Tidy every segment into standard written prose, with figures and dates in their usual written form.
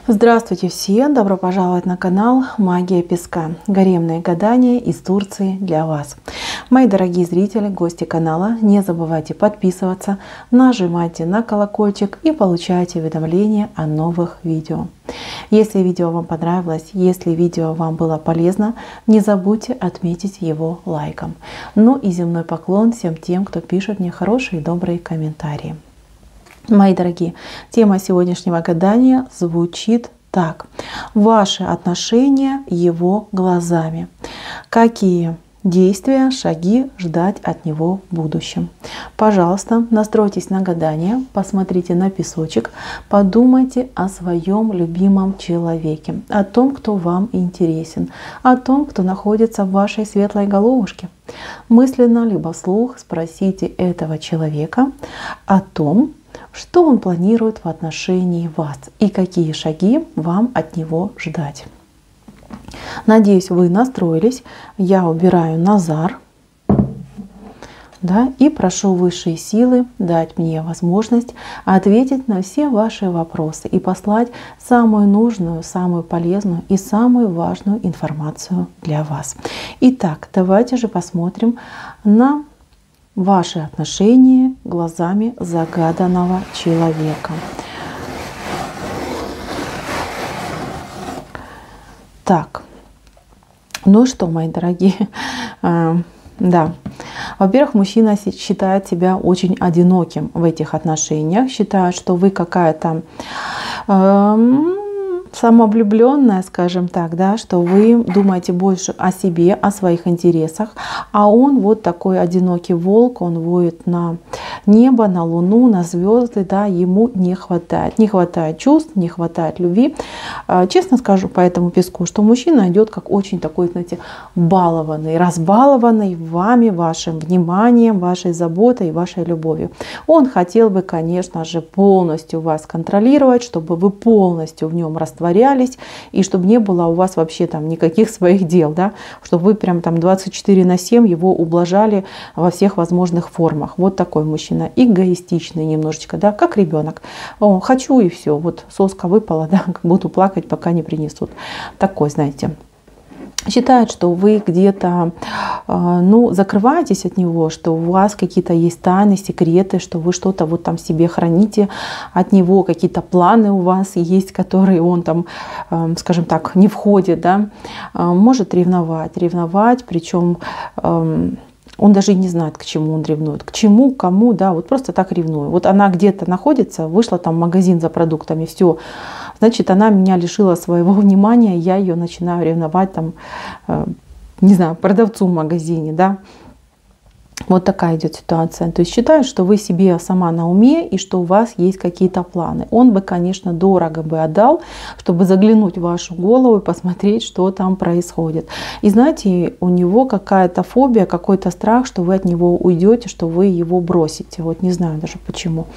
Здравствуйте все! Добро пожаловать на канал Магия Песка. Гаремные гадания из Турции для вас. Мои дорогие зрители, гости канала, не забывайте подписываться, нажимайте на колокольчик и получайте уведомления о новых видео. Если видео вам понравилось, если видео вам было полезно, не забудьте отметить его лайком. Ну и земной поклон всем тем, кто пишет мне хорошие и добрые комментарии. Мои дорогие, тема сегодняшнего гадания звучит так. Ваши отношения его глазами. Какие действия, шаги ждать от него в будущем? Пожалуйста, настройтесь на гадание, посмотрите на песочек, подумайте о своем любимом человеке, о том, кто вам интересен, о том, кто находится в вашей светлой головушке. Мысленно либо вслух спросите этого человека о том, что он планирует в отношении вас и какие шаги вам от него ждать. Надеюсь, вы настроились. Я убираю Назар. Да, и прошу высшие силы дать мне возможность ответить на все ваши вопросы и послать самую нужную, самую полезную и самую важную информацию для вас. Итак, давайте же посмотрим на ваши отношения глазами загаданного человека. Так, ну что, мои дорогие, да, во-первых, мужчина считает себя очень одиноким в этих отношениях, считает, что вы какая-то самовлюбленная, скажем так, да, что вы думаете больше о себе, о своих интересах, а он вот такой одинокий волк, он воет на небо, на луну, на звезды, да, ему не хватает чувств, не хватает любви. Честно скажу по этому песку, что мужчина идет как очень такой, знаете, балованный, разбалованный вами, вашим вниманием, вашей заботой, вашей любовью. Он хотел бы, конечно же, полностью вас контролировать, чтобы вы полностью в нем растворялись, и чтобы не было у вас вообще там никаких своих дел, да, чтобы вы прям там 24/7 его ублажали во всех возможных формах. Вот такой мужчина, эгоистичный немножечко, да, как ребенок. О, хочу и все, вот соска выпала, да, буду плакать, пока не принесут. Такой, знаете. Считает, что вы где-то закрываетесь от него, что у вас какие-то есть тайны, секреты, что вы что-то вот там себе храните от него, какие-то планы у вас есть, которые он там, скажем так, не входит, да, может ревновать, причем он даже и не знает, к чему он ревнует, к чему, кому, да, вот просто так ревную. Вот она где-то находится, вышла там в магазин за продуктами, все, значит, она меня лишила своего внимания, я ее начинаю ревновать там, не знаю, продавцу в магазине, да. Вот такая идет ситуация. То есть считает, что вы себе сама на уме и что у вас есть какие-то планы. Он бы, конечно, дорого бы отдал, чтобы заглянуть в вашу голову и посмотреть, что там происходит. И знаете, у него какая-то фобия, какой-то страх, что вы от него уйдете, что вы его бросите. Вот не знаю даже почему.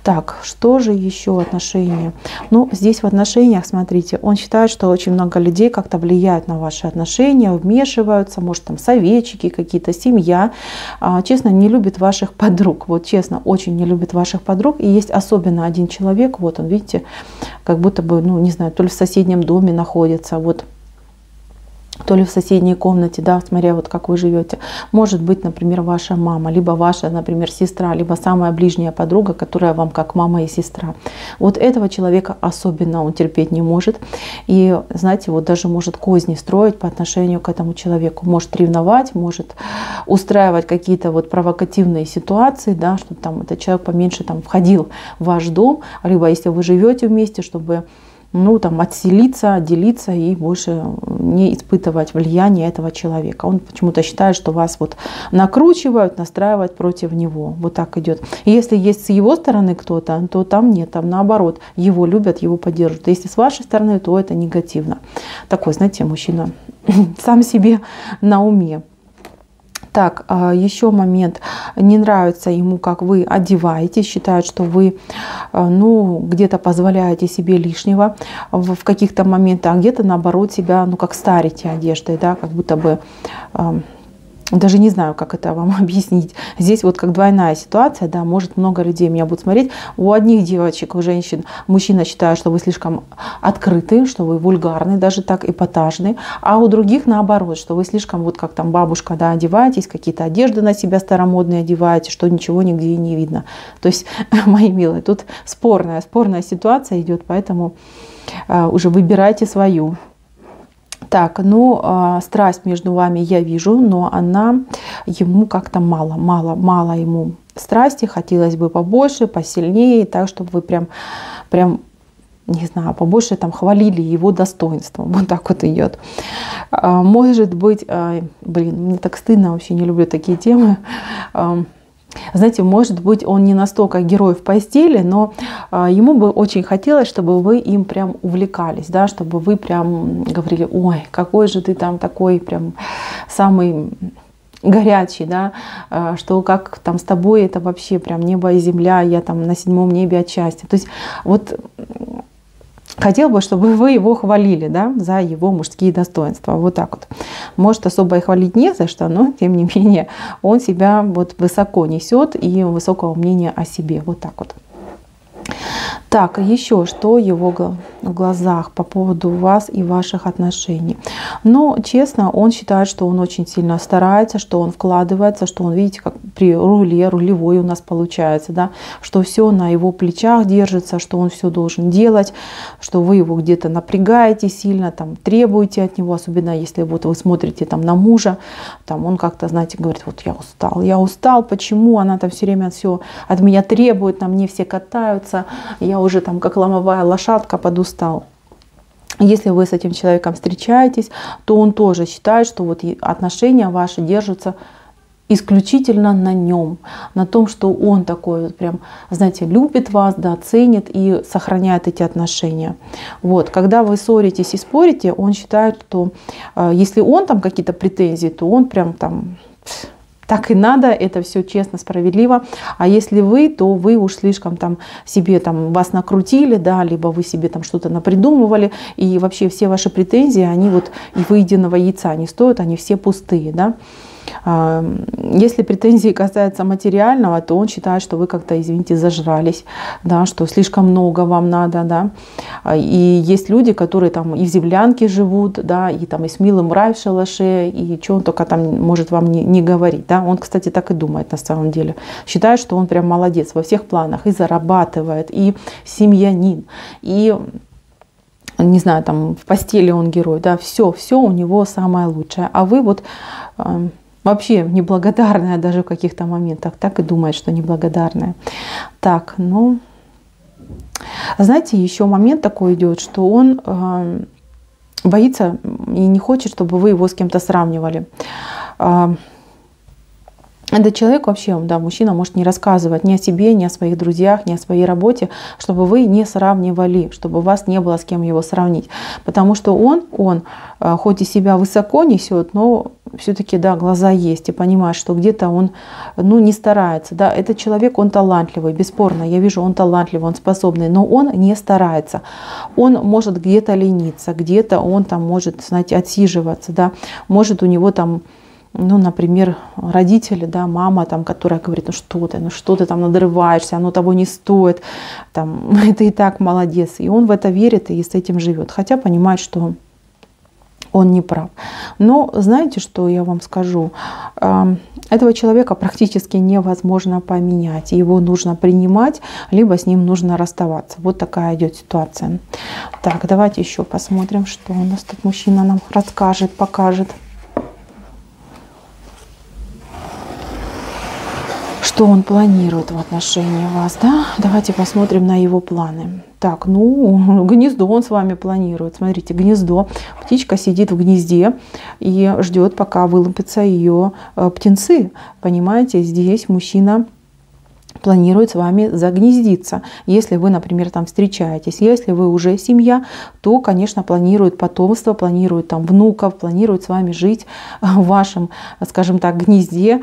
Так, что же еще отношения? Ну, здесь в отношениях, смотрите, он считает, что очень много людей как-то влияют на ваши отношения, вмешиваются, может там советчики какие-то, семья. Честно, не любит ваших подруг. Вот честно, очень не любит ваших подруг. И есть особенно один человек, вот он, видите, как будто бы, ну, не знаю, то ли в соседнем доме находится, вот, то ли в соседней комнате, да, смотря вот как вы живете. Может быть, например, ваша мама, либо ваша, например, сестра, либо самая ближняя подруга, которая вам как мама и сестра. Вот этого человека особенно он терпеть не может. И, знаете, вот даже может козни строить по отношению к этому человеку. Может ревновать, может устраивать какие-то вот провокативные ситуации, да, чтобы там этот человек поменьше там входил в ваш дом, либо если вы живете вместе, чтобы там отселиться, отделиться и больше не испытывать влияние этого человека. Он почему-то считает, что вас вот накручивают, настраивают против него. Вот так идет. И если есть с его стороны кто-то, то там нет, там наоборот. Его любят, его поддерживают. Если с вашей стороны, то это негативно. Такой, знаете, мужчина сам себе на уме. Так, еще момент. Не нравится ему, как вы одеваетесь, считает, что вы где-то позволяете себе лишнего в каких-то моментах, а где-то наоборот себя, как старите одеждой, да, как будто бы Даже не знаю, как это вам объяснить. Здесь вот как двойная ситуация, да, может много людей меня будут смотреть. У одних девочек, у женщин, мужчина считает, что вы слишком открыты, что вы вульгарны, даже так эпатажны. А у других наоборот, что вы слишком, вот как там бабушка, да, одеваетесь, какие-то одежды на себя старомодные одеваете, что ничего нигде и не видно. То есть, мои милые, тут спорная ситуация идет, поэтому уже выбирайте свою. Так, ну, страсть между вами я вижу, но она ему как-то мало ему страсти, хотелось бы побольше, посильнее, так, чтобы вы прям, не знаю, побольше там хвалили его достоинством. Вот так вот идет. Может быть, блин, мне так стыдно, вообще не люблю такие темы. Знаете, может быть, он не настолько герой в постели, но ему бы очень хотелось, чтобы вы им прям увлекались, да, чтобы вы прям говорили: ой, какой же ты там такой прям самый горячий, да, что как там с тобой это вообще прям небо и земля, я там на 7-м небе от счастья. То есть вот хотел бы, чтобы вы его хвалили, да, за его мужские достоинства. Вот так вот. Может, особо и хвалить не за что, но тем не менее он себя вот высоко несет и высокого мнения о себе. Вот так вот. Так, еще что его в глазах по поводу вас и ваших отношений. Но, честно, он считает, что он очень сильно старается, что он вкладывается, что он, видите, как при рулевой у нас получается, да, что все на его плечах держится, что он все должен делать, что вы его где-то напрягаете сильно, там, требуете от него, особенно если вот вы смотрите там на мужа, там он как-то, знаете, говорит: вот я устал, почему она там все время все от меня требует, на мне все катаются, я уже там как ломовая лошадка подустал. Если вы с этим человеком встречаетесь, то он тоже считает, что вот отношения ваши держатся исключительно на нем, на том, что он такой вот прям, знаете, любит вас, да, ценит и сохраняет эти отношения. Вот, когда вы ссоритесь и спорите, он считает, что если он там какие-то претензии, то он прям там... Так и надо, это все честно, справедливо. А если вы, то вы уж слишком там себе там вас накрутили, да, либо вы себе там что-то напридумывали, и вообще все ваши претензии, они вот и выеденного яйца не стоят, они все пустые, да. Если претензии касаются материального, то он считает, что вы как-то, извините, зажрались, да, что слишком много вам надо, да. И есть люди, которые там и в землянке живут, да, и там и с милым рай в шалаше, и что он только там может вам не говорить, да. Он, кстати, так и думает на самом деле. Считает, что он прям молодец во всех планах, и зарабатывает, и семьянин, и... не знаю, там в постели он герой, да, все у него самое лучшее. А вы вот вообще неблагодарная даже в каких-то моментах, так и думает, что неблагодарная. Так, ну, знаете, еще момент такой идет, что он боится и не хочет, чтобы вы его с кем-то сравнивали. Этот человек вообще, да, мужчина может не рассказывать ни о себе, ни о своих друзьях, ни о своей работе, чтобы вы не сравнивали, чтобы у вас не было с кем его сравнить. Потому что он хоть и себя высоко несет, но все-таки, да, глаза есть, и понимает, что где-то он, ну, не старается. Да. Этот человек, он талантливый, бесспорно, я вижу, он талантливый, он способный, но он не старается. Он может где-то лениться, где-то он там может, знаете, отсиживаться, да. Может у него там... Ну, например, родители, да, мама, там, которая говорит: ну что ты там надрываешься, оно того не стоит, там, ты и так молодец. И он в это верит и с этим живет, хотя понимает, что он не прав. Но знаете, что я вам скажу? Этого человека практически невозможно поменять. Его нужно принимать, либо с ним нужно расставаться. Вот такая идет ситуация. Так, давайте еще посмотрим, что у нас тут мужчина нам расскажет, покажет. Что он планирует в отношении вас, да? Давайте посмотрим на его планы. Так, ну, гнездо он с вами планирует. Смотрите, гнездо. Птичка сидит в гнезде и ждет, пока вылупятся ее птенцы. Понимаете, здесь мужчина планирует с вами загнездиться. Если вы, например, там встречаетесь, если вы уже семья, то, конечно, планирует потомство, планирует там внуков, планирует с вами жить в вашем, скажем так, гнезде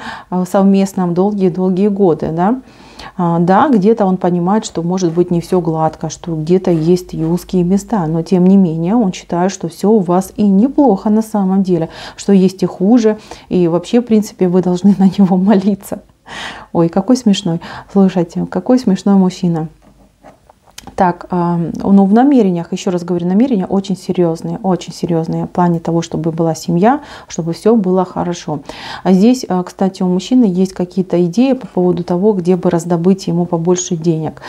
совместном долгие-долгие годы, да. Да, где-то он понимает, что может быть не все гладко, что где-то есть и узкие места, но тем не менее он считает, что все у вас и неплохо на самом деле, что есть и хуже, и вообще, в принципе, вы должны на него молиться. Ой, какой смешной. Слушайте, какой смешной мужчина. Так, ну в намерениях, еще раз говорю, намерения очень серьезные в плане того, чтобы была семья, чтобы все было хорошо. А здесь, кстати, у мужчины есть какие-то идеи по поводу того, где бы раздобыть ему побольше денег.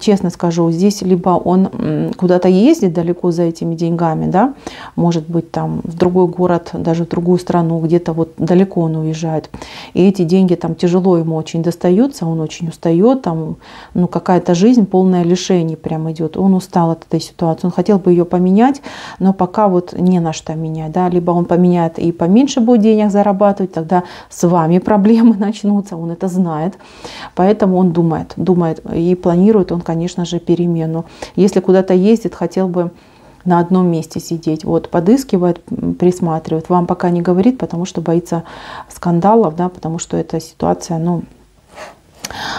Честно скажу, здесь либо он куда-то ездит далеко за этими деньгами, да, может быть там в другой город, даже в другую страну, где-то вот далеко он уезжает. И эти деньги там тяжело ему очень достаются, он очень устает, там, ну какая-то жизнь полная лишений прям идет. Он устал от этой ситуации. Он хотел бы ее поменять, но пока вот не на что менять. Да? Либо он поменяет и поменьше будет денег зарабатывать, тогда с вами проблемы начнутся. Он это знает. Поэтому он думает и планирует он, конечно же, перемену. Если куда-то ездит, хотел бы на одном месте сидеть. Вот, подыскивает, присматривает. Вам пока не говорит, потому что боится скандалов, да, потому что эта ситуация, ну,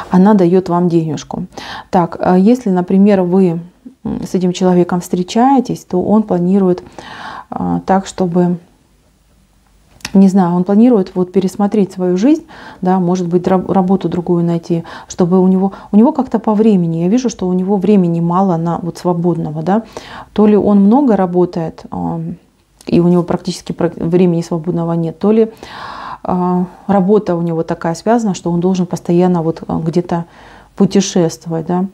она дает вам денежку. Так, если, например, вы с этим человеком встречаетесь, то он планирует так, чтобы, не знаю, он планирует вот пересмотреть свою жизнь, да, может быть, работу другую найти, чтобы у него как-то по времени, я вижу, что у него времени мало на вот свободного, да, то ли он много работает, и у него практически времени свободного нет, то ли работа у него такая связана, что он должен постоянно вот где-то путешествовать, да,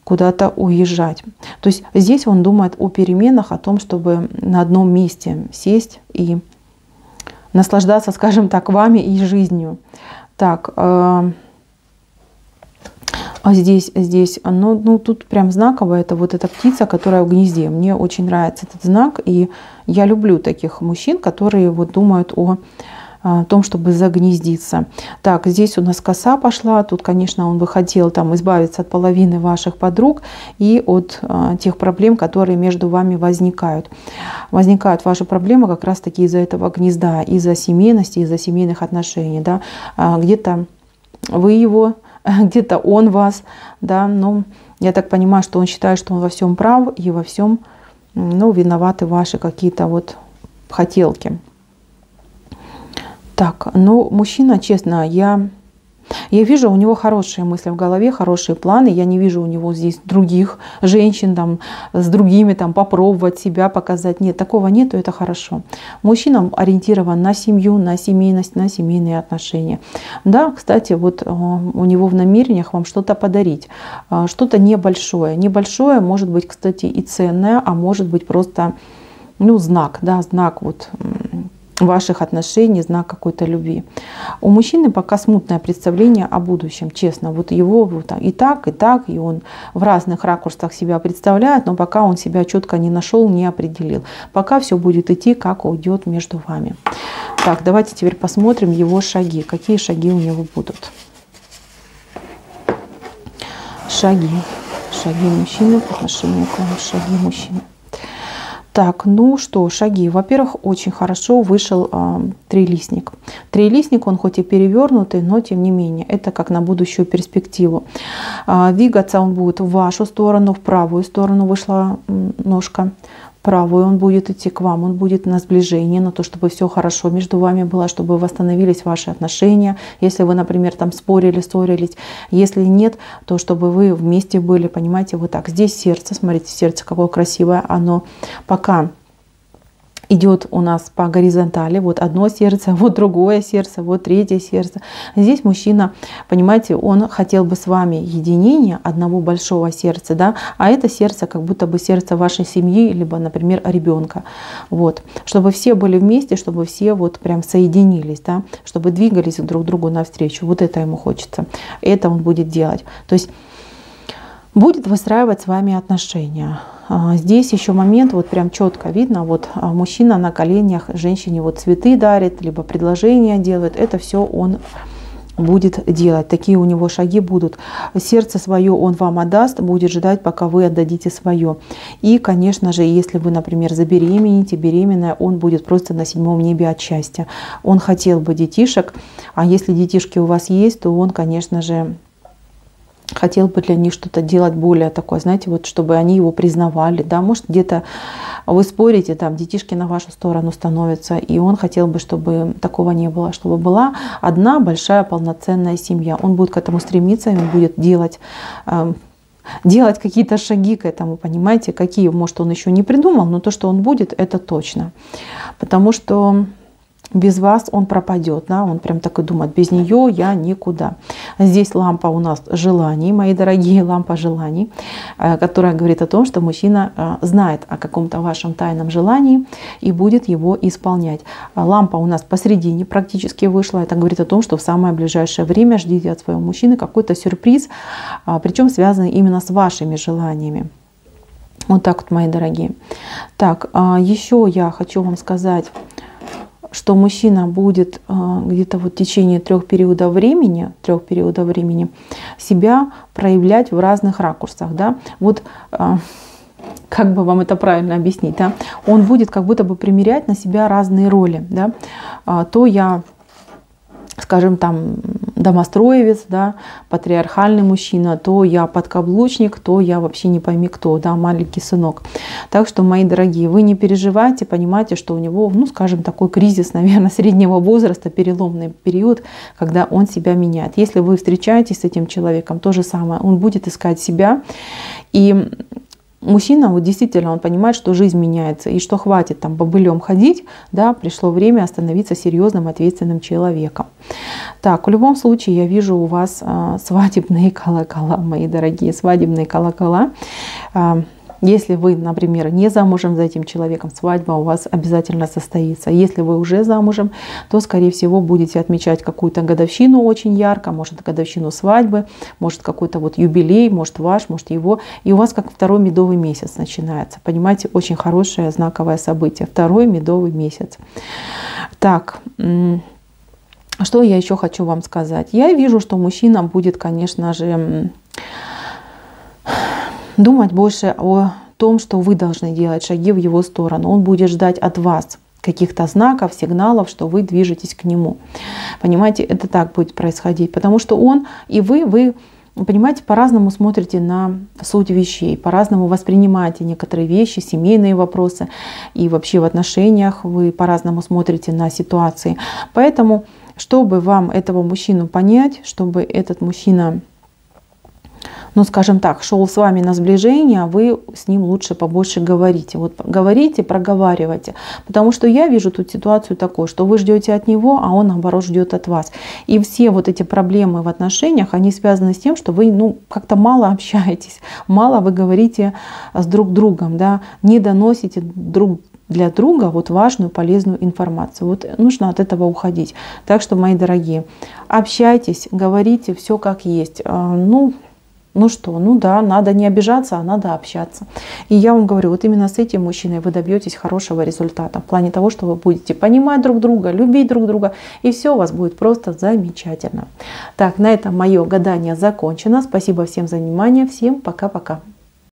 куда-то уезжать. То есть здесь он думает о переменах, о том, чтобы на одном месте сесть и наслаждаться, скажем так, вами и жизнью. Так, здесь, ну тут прям знаково, это вот эта птица, которая в гнезде. Мне очень нравится этот знак, и я люблю таких мужчин, которые вот думают о том, чтобы загнездиться. Так, здесь у нас коса пошла. Тут, конечно, он бы хотел там избавиться от половины ваших подруг и от тех проблем, которые между вами возникают. Возникают ваши проблемы как раз-таки из-за этого гнезда, из-за семейности, из-за семейных отношений. Да? Где-то вы его, где-то он вас. Да? Но я так понимаю, что он считает, что он во всем прав и во всем, ну, виноваты ваши какие-то вот хотелки. Так, ну, мужчина, честно, я вижу у него хорошие мысли в голове, хорошие планы. Я не вижу у него здесь других женщин, там, с другими, там, попробовать себя показать. Нет, такого нету, это хорошо. Мужчина ориентирован на семью, на семейность, на семейные отношения. Да, кстати, вот у него в намерениях вам что-то подарить. Что-то небольшое. Небольшое может быть, кстати, и ценное, а может быть просто, ну, знак, да, знак вот ваших отношений, знак какой-то любви. У мужчины пока смутное представление о будущем, честно. Вот его вот и так, и он в разных ракурсах себя представляет, но пока он себя четко не нашел, не определил. Пока все будет идти, как уйдет между вами. Так, давайте теперь посмотрим его шаги. Какие шаги у него будут? Шаги. Шаги мужчины по отношению к вам. Шаги мужчины. Так, ну что, шаги. Во-первых, очень хорошо вышел трилистник. Трилистник, он хоть и перевернутый, но тем не менее, это как на будущую перспективу. Двигаться он будет в вашу сторону, в правую сторону вышла ножка. Правую он будет идти к вам, он будет на сближение, на то, чтобы все хорошо между вами было, чтобы восстановились ваши отношения. Если вы, например, там спорили, ссорились, если нет, то чтобы вы вместе были, понимаете, вот так. Здесь сердце, смотрите, сердце какое красивое, оно пока идет у нас по горизонтали, вот одно сердце, вот другое сердце, вот третье сердце. Здесь мужчина, понимаете, он хотел бы с вами единения одного большого сердца, да, а это сердце как будто бы сердце вашей семьи, либо, например, ребенка. Вот, чтобы все были вместе, чтобы все вот прям соединились, да, чтобы двигались друг другу навстречу. Вот это ему хочется, это он будет делать. То есть будет выстраивать с вами отношения. Здесь еще момент, вот прям четко видно, вот мужчина на коленях женщине вот цветы дарит, либо предложения делает. Это все он будет делать, такие у него шаги будут. Сердце свое он вам отдаст, будет ждать, пока вы отдадите свое. И, конечно же, если вы, например, забеременеете, беременная, он будет просто на 7-м небе от счастья. Он хотел бы детишек, а если детишки у вас есть, то он, конечно же, хотел бы для них что-то делать более такое, знаете, вот чтобы они его признавали, да, может где-то вы спорите, там детишки на вашу сторону становятся, и он хотел бы, чтобы такого не было, чтобы была одна большая полноценная семья. Он будет к этому стремиться, и он будет делать какие-то шаги к этому, понимаете, какие, может, он еще не придумал, но то, что он будет, это точно, потому что без вас он пропадет, да? Он прям так и думает, без нее я никуда. Здесь лампа у нас желаний, мои дорогие, лампа желаний, которая говорит о том, что мужчина знает о каком-то вашем тайном желании и будет его исполнять. Лампа у нас посередине практически вышла. Это говорит о том, что в самое ближайшее время ждите от своего мужчины какой-то сюрприз, причем связанный именно с вашими желаниями. Вот так вот, мои дорогие. Так, еще я хочу вам сказать, что мужчина будет где-то вот в течение 3 периодов времени себя проявлять в разных ракурсах, да, вот как бы вам это правильно объяснить, да, он будет как будто бы примерять на себя разные роли, да, то я, скажем, там домостроевец, да, патриархальный мужчина, то я подкаблучник, то я вообще не пойми кто, да, маленький сынок. Так что, мои дорогие, вы не переживайте, понимаете, что у него, ну, скажем, такой кризис, наверное, среднего возраста, переломный период, когда он себя меняет. Если вы встречаетесь с этим человеком, то же самое, он будет искать себя. И мужчина, вот действительно, он понимает, что жизнь меняется и что хватит там бобылем ходить, да, пришло время остановиться серьезным, ответственным человеком. Так, в любом случае, я вижу у вас свадебные колокола, мои дорогие, свадебные колокола. Если вы, например, не замужем за этим человеком, свадьба у вас обязательно состоится. Если вы уже замужем, то, скорее всего, будете отмечать какую-то годовщину очень ярко, может, годовщину свадьбы, может, какой-то вот юбилей, может, ваш, может, его. И у вас как 2-й медовый месяц начинается. Понимаете, очень хорошее знаковое событие. 2-й медовый месяц. Так, что я еще хочу вам сказать? Я вижу, что мужчина будет, конечно же, думать больше о том, что вы должны делать шаги в его сторону. Он будет ждать от вас каких-то знаков, сигналов, что вы движетесь к нему. Понимаете, это так будет происходить, потому что он и вы, понимаете, по-разному смотрите на суть вещей, по-разному воспринимаете некоторые вещи, семейные вопросы, и вообще в отношениях вы по-разному смотрите на ситуации. Поэтому, чтобы вам этого мужчину понять, чтобы этот мужчина, ну, скажем так, шел с вами на сближение, вы с ним лучше побольше говорите. Вот говорите, проговаривайте. Потому что я вижу тут ситуацию такую, что вы ждете от него, а он, наоборот, ждет от вас. И все вот эти проблемы в отношениях, они связаны с тем, что вы, ну, как-то мало общаетесь, мало вы говорите с друг другом, да, не доносите друг для друга вот важную, полезную информацию. Вот нужно от этого уходить. Так что, мои дорогие, общайтесь, говорите все как есть. Ну что, ну да, надо не обижаться, а надо общаться. И я вам говорю, вот именно с этим мужчиной вы добьетесь хорошего результата. В плане того, что вы будете понимать друг друга, любить друг друга, и все у вас будет просто замечательно. Так, на этом мое гадание закончено. Спасибо всем за внимание. Всем пока-пока.